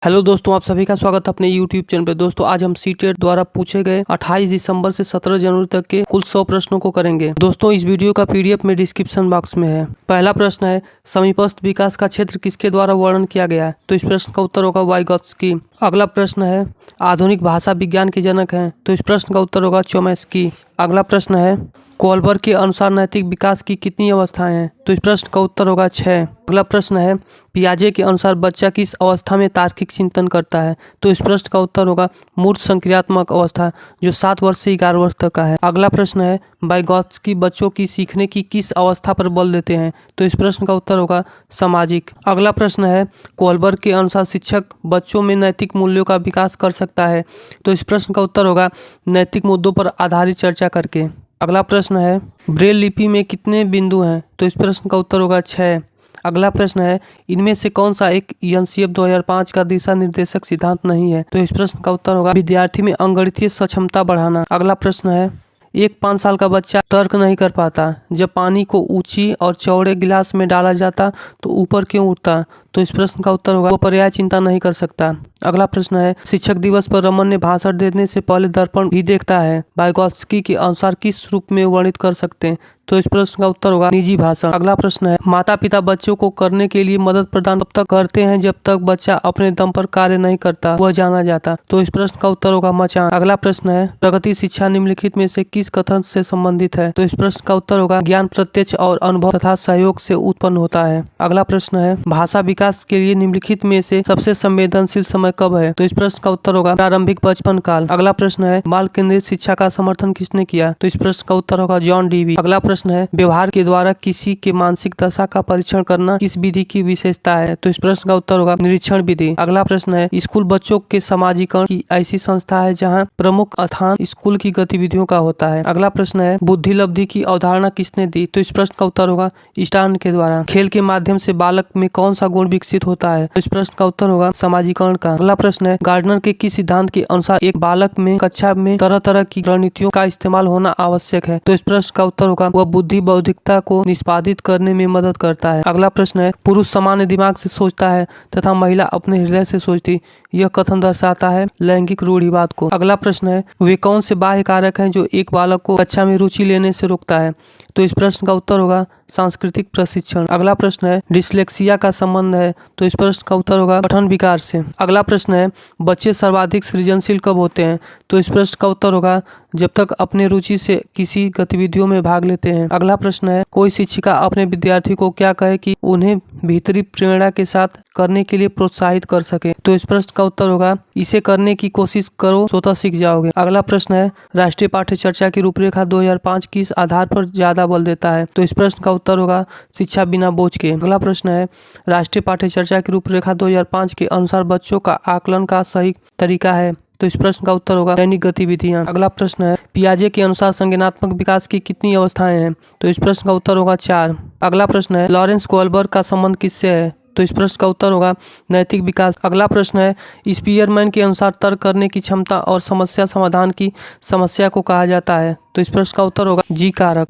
Hello दोस्तों, आप सभी का स्वागत है अपने YouTube चैनल पे। दोस्तों आज हम सीटेट द्वारा पूछे गए 28 दिसंबर से 17 जनवरी तक के कुल 100 प्रश्नों को करेंगे। दोस्तों इस वीडियो का PDF में डिस्क्रिप्शन बॉक्स में है। पहला प्रश्न है, समीपस्थ विकास का क्षेत्र किसके द्वारा वर्णन किया गया है? तो इस प्रश्न का उत्तर होगा वाइगॉत्स्की। अगला प्रश्न है, आधुनिक भाषा विज्ञान के जनक हैं? तो इस प्रश्न का उत्तर होगा चोम्स्की। अगला प्रश्न है, कोलबर्ग के अनुसार नैतिक विकास की कितनी अवस्थाएं हैं? तो इस प्रश्न का उत्तर होगा 6। अगला प्रश्न है, पियाजे के अनुसार बच्चा किस अवस्था में तार्किक चिंतन करता है? तो इस प्रश्न का उत्तर होगा मूर्त संक्रियात्मक अवस्था, जो 7 वर्ष से 11 वर्ष तक का है। अगला प्रश्न है, वाइगॉत्स्की बच्चों की सीखने की किस अवस्था पर बल देते हैं? तो इस प्रश्न का उत्तर होगा सामाजिक। अगला प्रश्न है, कोलबर्ग के अनुसार शिक्षक बच्चों में नैतिक मूल्यों का विकास कर सकता है? तो इस प्रश्न का उत्तर होगा नैतिक मुद्दों पर आधारित चर्चा करके। अगला प्रश्न है, ब्रेल लिपि में कितने बिंदु हैं? तो इस प्रश्न का उत्तर होगा 6। अगला प्रश्न है, इनमें से कौन सा एक UNCF 2005 का दिशा निर्देशक सिद्धांत नहीं है? तो इस प्रश्न का उत्तर होगा विद्यार्थी में अंगगणितीय सक्षमता बढ़ाना। अगला प्रश्न है, एक 5 साल का बच्चा तर्क नहीं कर पाता, जब पानी को ऊंची और चौड़े गिलास में डाला जाता तो ऊपर क्यों उठता? तो इस प्रश्न का उत्तर होगा वो पर्याय चिंता नहीं कर सकता। अगला प्रश्न है, शिक्षक दिवस पर रमन ने भाषण देने से पहले दर्पण भी देखता है, वाइगॉत्स्की के अनुसार किस रूप में वर्णित कर सकते हैं? तो इस प्रश्न का उत्तर होगा निजी भाषण। अगला प्रश्न है, माता पिता बच्चों को करने के लिए मदद प्रदान तब तक करते हैं जब तक बच्चा अपने दम पर कार्य नहीं करता, वह जाना जाता। तो इस प्रश्न का उत्तर होगा मचान। अगला प्रश्न है, प्रगति शिक्षा निम्नलिखित में से किस कथन से संबंधित है? तो इस प्रश्न का उत्तर होगा ज्ञान प्रत्यक्ष और अनुभव तथा सहयोग से उत्पन्न होता है। अगला प्रश्न है, भाषा विकास के लिए निम्नलिखित में से सबसे संवेदनशील समय कब है? तो इस प्रश्न का उत्तर होगा प्रारंभिक बचपन काल। अगला प्रश्न है, बाल केंद्रित शिक्षा का समर्थन किसने किया? तो इस प्रश्न का उत्तर होगा जॉन डीवी। अगला प्रश्न है, व्यवहार के द्वारा किसी के मानसिक दशा का परीक्षण करना किस विधि की विशेषता है? तो इस प्रश्न का उत्तर होगा निरीक्षण विधि। अगला प्रश्न है, स्कूल बच्चों के समाजीकरण की ऐसी संस्था है जहाँ प्रमुख स्थान स्कूल की गतिविधियों का होता है। अगला प्रश्न है, बुद्धि लब्धि की अवधारणा किसने दी? तो इस प्रश्न का उत्तर होगा स्टार्न के द्वारा। खेल के माध्यम से बालक में कौन सा गुण विकसित होता है? तो इस प्रश्न का उत्तर होगा समाजीकरण का। अगला प्रश्न है, गार्डनर के किस सिद्धांत के अनुसार एक बालक में कक्षा में तरह तरह की रणनीतियों का इस्तेमाल होना आवश्यक है? तो इस प्रश्न का उत्तर होगा वह बुद्धि बौद्धिकता को निष्पादित करने में मदद करता है। अगला प्रश्न है, पुरुष सामान्य दिमाग से सोचता है तथा महिला अपने हृदय से सोचती, यह कथन दर्शाता है लैंगिक रूढ़िवाद को। अगला प्रश्न है, वे कौन से बाह्य कारक हैं जो एक बालक को कक्षा में रुचि लेने से रोकता है? तो इस प्रश्न का उत्तर होगा सांस्कृतिक प्रशिक्षण। अगला प्रश्न है, डिस्लेक्सिया का संबंध है? तो इस प्रश्न का उत्तर होगा पठन विकार से। अगला प्रश्न है, बच्चे सर्वाधिक सृजनशील कब होते हैं? तो इस प्रश्न का उत्तर होगा जब तक अपने रुचि से किसी गतिविधियों में भाग लेते हैं। अगला प्रश्न है, कोई शिक्षिका अपने विद्यार्थी को क्या कहे कि उन्हें भीतरी प्रेरणा के साथ करने के लिए प्रोत्साहित कर सके? तो इस प्रश्न का उत्तर होगा इसे करने की कोशिश करो, स्वतः सीख जाओगे। अगला प्रश्न है, राष्ट्रीय पाठ्य चर्चा की रूपरेखा 2005 किस आधार पर ज्यादा बल देता है? तो इस प्रश्न का उत्तर होगा शिक्षा बिना बोझ के। अगला प्रश्न है, राष्ट्रीय पाठ्य चर्चा की रूपरेखा 2005 के अनुसार बच्चों का आकलन का सही तरीका है? तो इस प्रश्न का उत्तर होगा दैनिक गतिविधियां। अगला प्रश्न है, पियाजे के अनुसार संज्ञानात्मक विकास की कितनी अवस्थाएं हैं? तो इस प्रश्न का उत्तर होगा 4। अगला प्रश्न है, लॉरेंस कोलबर्ग का संबंध किससे है? तो इस प्रश्न का उत्तर होगा नैतिक विकास। अगला प्रश्न है, स्पीयरमैन के अनुसार तर्क करने की क्षमता और समस्या समाधान की समस्या को कहा जाता है? तो इस प्रश्न का उत्तर होगा जी कारक।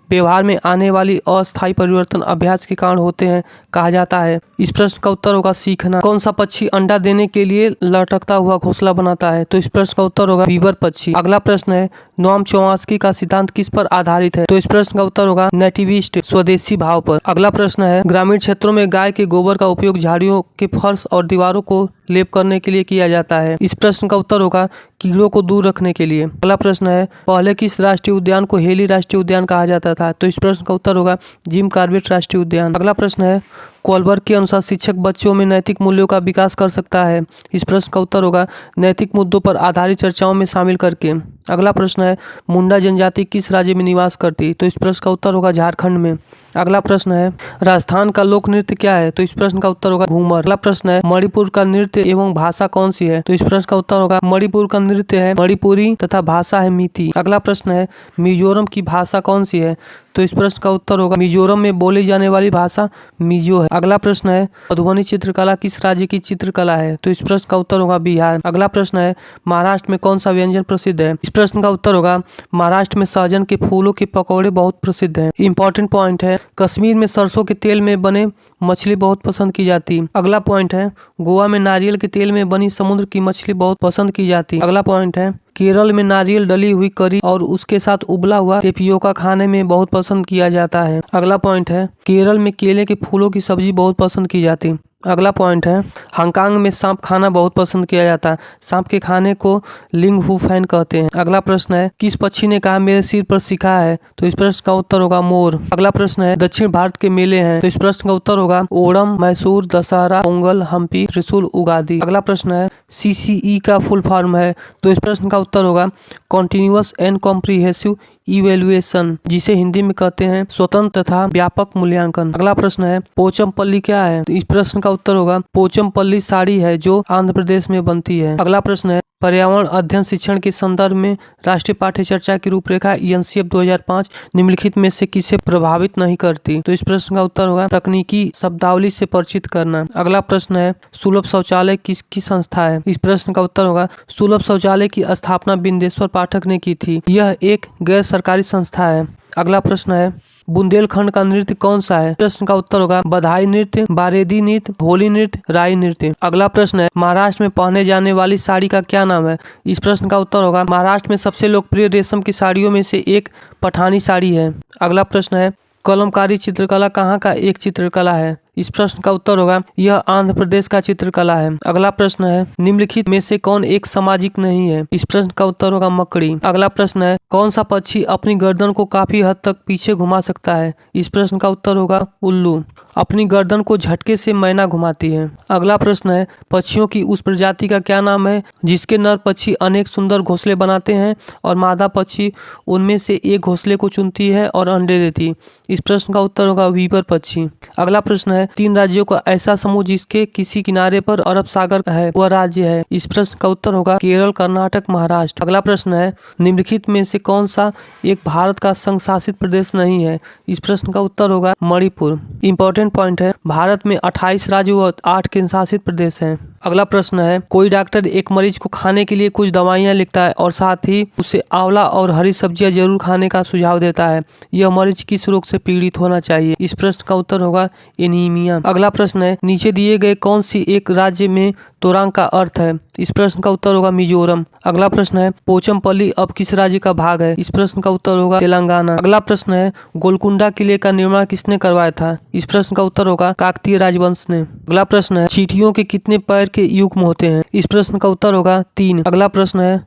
व्यवहार में आने वाली अस्थायी परिवर्तन अभ्यास के कारण होते हैं, कहा जाता है? इस प्रश्न का उत्तर होगा सीखना। कौन सा पक्षी अंडा देने के लिए लटकता हुआ घोंसला बनाता है? तो इस प्रश्न का उत्तर होगा बीवर पक्षी। अगला प्रश्न है, नोम चोम्स्की का सिद्धांत किस पर आधारित है? तो इस प्रश्न का उत्तर होगा नेटिविस्ट, स्वदेशी भाव पर। अगला प्रश्न है, ग्रामीण क्षेत्रों में गाय के गोबर का उपयोग झाड़ियों के फर्श और दीवारों को लेप करने के लिए किया जाता है? इस प्रश्न का उत्तर होगा कीड़ों को दूर रखने के लिए। अगला प्रश्न है, पहले किस राष्ट्रीय उद्यान को हेली राष्ट्रीय उद्यान कहा जाता था? तो इस प्रश्न का उत्तर होगा जिम कॉर्बेट राष्ट्रीय उद्यान। अगला प्रश्न है, कोलबर्ग के अनुसार शिक्षक बच्चों में नैतिक मूल्यों का विकास कर सकता है? इस प्रश्न का उत्तर होगा नैतिक मुद्दों पर आधारित चर्चाओं में शामिल करके। अगला प्रश्न है, मुंडा जनजाति किस राज्य में निवास करती? तो इस प्रश्न का उत्तर होगा झारखंड में। अगला प्रश्न है, राजस्थान का लोक नृत्य क्या है? तो इस प्रश्न का उत्तर होगा घूमर। अगला प्रश्न है, मणिपुर का नृत्य एवं भाषा कौन सी है? तो इस प्रश्न का उत्तर होगा मणिपुर का नृत्य है मणिपुरी तथा भाषा है मीती। अगला प्रश्न है, मिजोरम की भाषा कौन सी है? तो इस प्रश्न का उत्तर होगा मिजोरम में बोली जाने वाली भाषा मिजो है। अगला प्रश्न है मधुबनी चित्रकला किस राज्य की चित्रकला है? तो इस प्रश्न का उत्तर होगा बिहार। अगला प्रश्न है महाराष्ट्र में कौन सा व्यंजन प्रसिद्ध है? इस प्रश्न का उत्तर होगा महाराष्ट्र में सहजन के फूलों के पकौड़े बहुत प्रसिद्ध हैं। इंपॉर्टेंट पॉइंट है कश्मीर में सरसों के तेल में बने मछली बहुत पसंद की जाती है। अगला पॉइंट है गोवा में नारियल के तेल में बनी समुद्र की मछली बहुत पसंद की जाती है। अगला पॉइंट है केरल में नारियल डली हुई करी और उसके साथ उबला हुआ टेपियोका खाने में बहुत पसंद किया जाता है। अगला पॉइंट है केरल में केले के फूलों की सब्जी बहुत पसंद की जाती है। अगला पॉइंट है हांगकांग में सांप खाना बहुत पसंद किया जाता है। सांप के खाने को लिंग हु फैन कहते हैं। अगला प्रश्न है किस पक्षी ने कहा मेरे सिर पर शिखा है? तो इस प्रश्न का उत्तर होगा मोर। अगला प्रश्न है दक्षिण भारत के मेले हैं? तो इस प्रश्न का उत्तर होगा ओणम, मैसूर, दशहरा, पोंगल, हम्पी, त्रिशूल, उगादी। अगला प्रश्न है CCE का फुल फॉर्म है? तो इस प्रश्न का उत्तर होगा कॉन्टिन्यूअस एंड कॉम्प्रिहेंसिव इवेल्युएशन, जिसे हिंदी में कहते हैं स्वतंत्र तथा व्यापक मूल्यांकन। अगला प्रश्न है पोचमपल्ली क्या है? तो इस प्रश्न का उत्तर होगा पोचमपल्ली साड़ी है जो आंध्र प्रदेश में बनती है। अगला प्रश्न है पर्यावरण अध्ययन शिक्षण के संदर्भ में राष्ट्रीय पाठ्य चर्चा की रूपरेखा NCF 2005 निम्नलिखित में से किसे प्रभावित नहीं करती? तो इस प्रश्न का उत्तर होगा तकनीकी शब्दावली से परिचित करना। अगला प्रश्न है सुलभ शौचालय किसकी संस्था है? इस प्रश्न का उत्तर होगा सुलभ शौचालय की स्थापना बिंदेश्वर पाठक ने की थी। यह एक गैर सरकारी संस्था है। अगला प्रश्न है बुंदेलखंड का नृत्य कौन सा है? प्रश्न का उत्तर होगा बधाई नृत्य, बारेदी नृत्य, होली नृत्य, राई नृत्य। अगला प्रश्न है महाराष्ट्र में पहने जाने वाली साड़ी का क्या नाम है? इस प्रश्न का उत्तर होगा महाराष्ट्र में सबसे लोकप्रिय रेशम की साड़ियों में से एक पठानी साड़ी है। अगला प्रश्न है कलमकारी चित्रकला कहाँ का एक चित्रकला है? इस प्रश्न का उत्तर होगा यह आंध्र प्रदेश का चित्रकला है। अगला प्रश्न है निम्नलिखित में से कौन एक सामाजिक नहीं है? इस प्रश्न का उत्तर होगा मकड़ी। अगला प्रश्न है कौन सा पक्षी अपनी गर्दन को काफी हद तक पीछे घुमा सकता है? इस प्रश्न का उत्तर होगा उल्लू। अपनी गर्दन को झटके से मैना घुमाती है। अगला प्रश्न है पक्षियों की उस प्रजाति का क्या नाम है जिसके नर पक्षी अनेक सुंदर घोंसले बनाते हैं और मादा पक्षी उनमें से एक घोंसले को चुनती है और अंडे देती? इस प्रश्न का उत्तर होगा वीपर पक्षी। अगला प्रश्न है 3 राज्यों का ऐसा समूह जिसके किसी किनारे पर अरब सागर है वह राज्य है? इस प्रश्न का उत्तर होगा केरल, कर्नाटक, महाराष्ट्र। अगला प्रश्न है निम्नलिखित में से कौन सा एक भारत का संघ शासित प्रदेश नहीं है? इस प्रश्न का उत्तर होगा मणिपुर। इंपॉर्टेंट पॉइंट है भारत में 28 राज्य व 8 केंद्र शासित प्रदेश हैं। अगला प्रश्न है कोई डॉक्टर एक मरीज को खाने के लिए कुछ दवाइयाँ लिखता है और साथ ही उसे आंवला और हरी सब्जियां जरूर खाने का सुझाव देता है। यह मरीज किस रोग से पीड़ित होना चाहिए? इस प्रश्न का उत्तर होगा एनीमिया। अगला प्रश्न है नीचे दिए गए कौन सी एक राज्य में तोरंग का अर्थ है? इस प्रश्न का उत्तर होगा मिजोरम। अगला प्रश्न है पोचमपल्ली अब किस राज्य का भाग है? इस प्रश्न का उत्तर होगा तेलंगाना। अगला प्रश्न है गोलकुंडा किले का निर्माण किसने करवाया था? इस प्रश्न का उत्तर होगा काकतीय राजवंश ने। अगला प्रश्न है चींटियों के कितने पैर के युग्म होते हैं? इस प्रश्न का उत्तर होगा 3। अगला प्रश्न है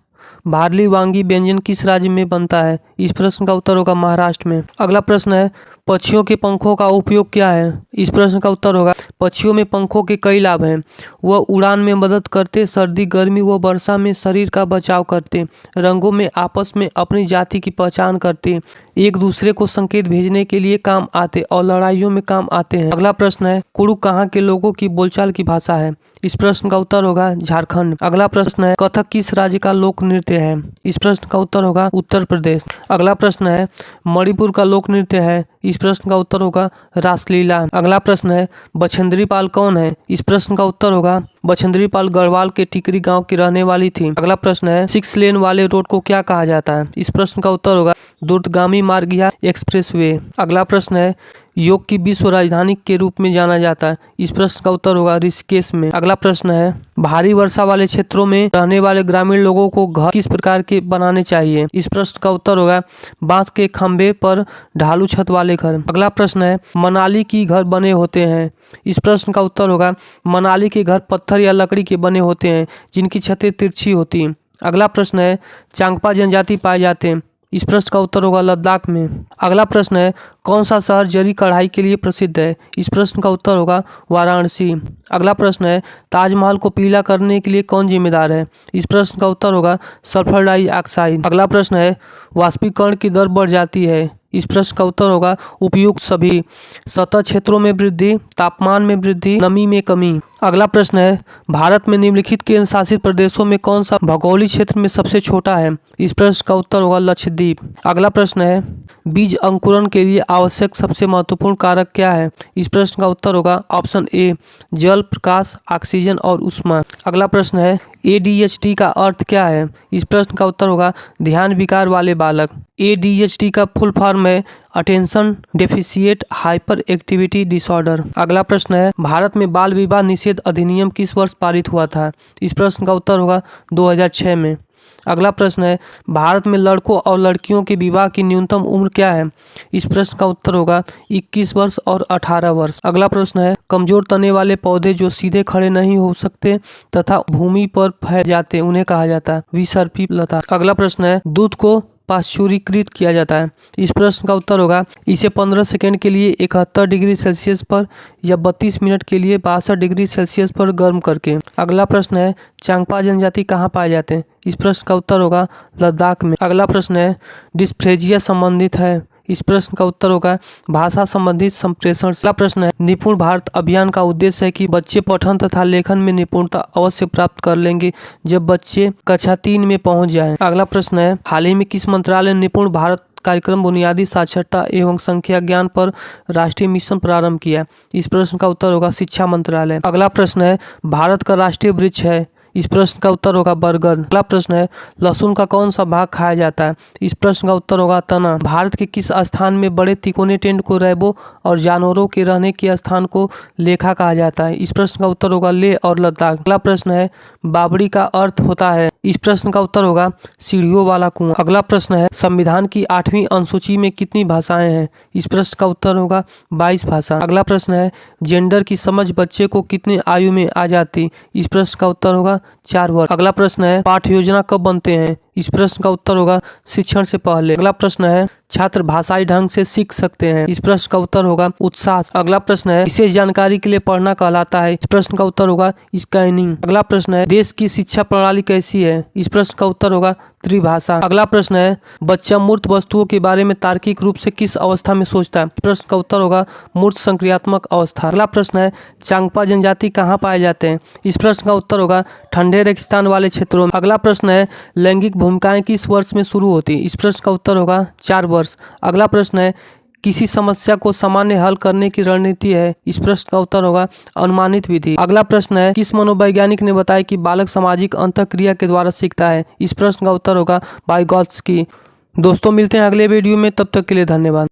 भारली वांगी व्यंजन किस राज्य में बनता है? इस प्रश्न का उत्तर होगा महाराष्ट्र में। अगला प्रश्न है पक्षियों के पंखों का उपयोग क्या है? इस प्रश्न का उत्तर होगा पक्षियों में पंखों के कई लाभ हैं। वह उड़ान में मदद करते, सर्दी गर्मी व वर्षा में शरीर का बचाव करते, रंगों में आपस में अपनी जाति की पहचान करते, एक दूसरे को संकेत भेजने के लिए काम आते और लड़ाइयों में काम आते हैं। अगला प्रश्न है कुड़ुक कहाँ के लोगों की बोलचाल की भाषा है? इस प्रश्न का उत्तर होगा झारखंड। अगला प्रश्न है कथक किस राज्य का लोक नृत्य है? इस प्रश्न का उत्तर होगा उत्तर प्रदेश। अगला प्रश्न है मणिपुर का लोक नृत्य है? इस प्रश्न का उत्तर होगा रासलीला। अगला प्रश्न है बछेंद्री पाल कौन है? इस प्रश्न का उत्तर होगा बछेंद्री पाल गढ़वाल के टिकरी गांव की रहने वाली थी। अगला प्रश्न है 6 लेन वाले रोड को क्या कहा जाता है? इस प्रश्न का उत्तर होगा द्रुतगामी मार्ग या एक्सप्रेसवे। अगला प्रश्न है योग की विश्व राजधानी के रूप में जाना जाता है? इस प्रश्न का उत्तर होगा ऋषिकेश में। अगला प्रश्न है भारी वर्षा वाले क्षेत्रों में रहने वाले ग्रामीण लोगों को घर किस प्रकार के बनाने चाहिए? इस प्रश्न का उत्तर होगा बांस के खंभे पर ढालू छत वाले घर। अगला प्रश्न है मनाली की घर बने होते हैं? इस प्रश्न का उत्तर होगा मनाली के घर पत्थर या लकड़ी के बने होते हैं जिनकी छतें तिरछी होती हैं। अगला प्रश्न है चांगपा जनजाति पाए जाते हैं? इस प्रश्न का उत्तर होगा लद्दाख में। अगला प्रश्न है कौन सा शहर जरी कढ़ाई के लिए प्रसिद्ध है? इस प्रश्न का उत्तर होगा वाराणसी। अगला प्रश्न है ताजमहल को पीला करने के लिए कौन जिम्मेदार है? इस प्रश्न का उत्तर होगा सल्फर डाइऑक्साइड। अगला प्रश्न है वाष्पीकरण की दर बढ़ जाती है? इस प्रश्न का उत्तर होगा उपयुक्त सभी। सतह क्षेत्रों में वृद्धि, तापमान में वृद्धि, नमी में कमी। अगला प्रश्न है भारत में निम्नलिखित केंद्र शासित प्रदेशों में कौन सा भौगोलिक क्षेत्र में सबसे छोटा है? इस प्रश्न का उत्तर होगा लक्षद्वीप। अगला प्रश्न है बीज अंकुरण के लिए आवश्यक सबसे महत्वपूर्ण कारक क्या है? इस प्रश्न का उत्तर होगा ऑप्शन ए जल, प्रकाश, ऑक्सीजन और ऊष्मा। अगला प्रश्न है ADHD का अर्थ क्या है? इस प्रश्न का उत्तर होगा ध्यान विकार वाले बालक। ADHD का फुल फॉर्म है attention deficit hyper activity disorder. अगला प्रश्न है भारत में बाल विवाह निषेध अधिनियम किस वर्ष पारित हुआ था? इस प्रश्न का उत्तर होगा 2006 में। अगला प्रश्न है भारत में लड़कों और लड़कियों के विवाह की न्यूनतम उम्र क्या है? इस प्रश्न का उत्तर होगा 21 वर्ष और 18 वर्ष। अगला प्रश्न है कमजोर तने वाले पौधे जो सीधे खड़े नहीं हो सकते तथा भूमि पर फैल जाते उन्हें कहा जाता है विसर्पी लता। अगला प्रश्न है दूध को पाश्चुरीकृत किया जाता है। इस प्रश्न का उत्तर होगा इसे 15 सेकंड के लिए 71 डिग्री सेल्सियस पर या 32 मिनट के लिए 62 डिग्री सेल्सियस पर गर्म करके। अगला प्रश्न है चांगपा जनजाति कहाँ पाए जाते हैं? इस प्रश्न का उत्तर होगा लद्दाख में। अगला प्रश्न है डिस्फ्रेजिया संबंधित है? इस प्रश्न का उत्तर होगा भाषा संबंधित संप्रेषण। अगला प्रश्न है निपुण भारत अभियान का उद्देश्य है कि बच्चे पठन तथा लेखन में निपुणता अवश्य प्राप्त कर लेंगे जब बच्चे कक्षा 3 में पहुंच जाएं। अगला प्रश्न है हाल ही में किस मंत्रालय ने निपुण भारत कार्यक्रम बुनियादी साक्षरता एवं संख्या ज्ञान पर राष्ट्रीय मिशन प्रारंभ किया? इस प्रश्न का उत्तर होगा शिक्षा मंत्रालय। अगला प्रश्न है भारत का राष्ट्रीय वृक्ष है? इस प्रश्न का उत्तर होगा बरगद। अगला प्रश्न है लहसुन का कौन सा भाग खाया जाता है? इस प्रश्न का उत्तर होगा तना। भारत के किस स्थान में बड़े तिकोने टेंट को रैबो और जानवरों के रहने के स्थान को लेखा कहा जाता है? इस प्रश्न का उत्तर होगा लेह और लद्दाख। अगला प्रश्न है बावड़ी का अर्थ होता है? इस प्रश्न का उत्तर होगा सीढ़ियों वाला कुआं। अगला प्रश्न है संविधान की 8वीं अनुसूची में कितनी भाषाएं हैं? इस प्रश्न का उत्तर होगा 22 भाषा। अगला प्रश्न है जेंडर की समझ बच्चे को कितने आयु में आ जाती? इस प्रश्न का उत्तर होगा 4 वर्ष। अगला प्रश्न है पाठ्य योजना कब बनते हैं? इस प्रश्न का उत्तर होगा शिक्षण से पहले। अगला प्रश्न है छात्र भाषाई ढंग से सीख सकते हैं? इस प्रश्न का उत्तर होगा उत्साह। अगला प्रश्न है विशेष जानकारी के लिए पढ़ना कहलाता है? इस प्रश्न का उत्तर होगा स्कैनिंग। अगला प्रश्न है देश की शिक्षा प्रणाली कैसी है? इस प्रश्न का उत्तर होगा त्रिभाषा। अगला प्रश्न है बच्चा मूर्त वस्तुओं के बारे में तार्किक रूप से किस अवस्था में सोचता है? प्रश्न का उत्तर होगा मूर्त संक्रियात्मक अवस्था। अगला प्रश्न है चांगपा जनजाति कहाँ पाए जाते हैं? इस प्रश्न का उत्तर होगा ठंडे रेगिस्तान वाले क्षेत्रों में। अगला प्रश्न है लैंगिक भूमिकाएं किस वर्ष में शुरू होती? इस प्रश्न का उत्तर होगा 4 वर्ष। अगला प्रश्न है किसी समस्या को सामान्य हल करने की रणनीति है? इस प्रश्न का उत्तर होगा अनुमानित विधि। अगला प्रश्न है किस मनोवैज्ञानिक ने बताया कि बालक सामाजिक अंतःक्रिया के द्वारा सीखता है? इस प्रश्न का उत्तर होगा वाइगॉत्स्की। दोस्तों मिलते हैं अगले वीडियो में, तब तक के लिए धन्यवाद।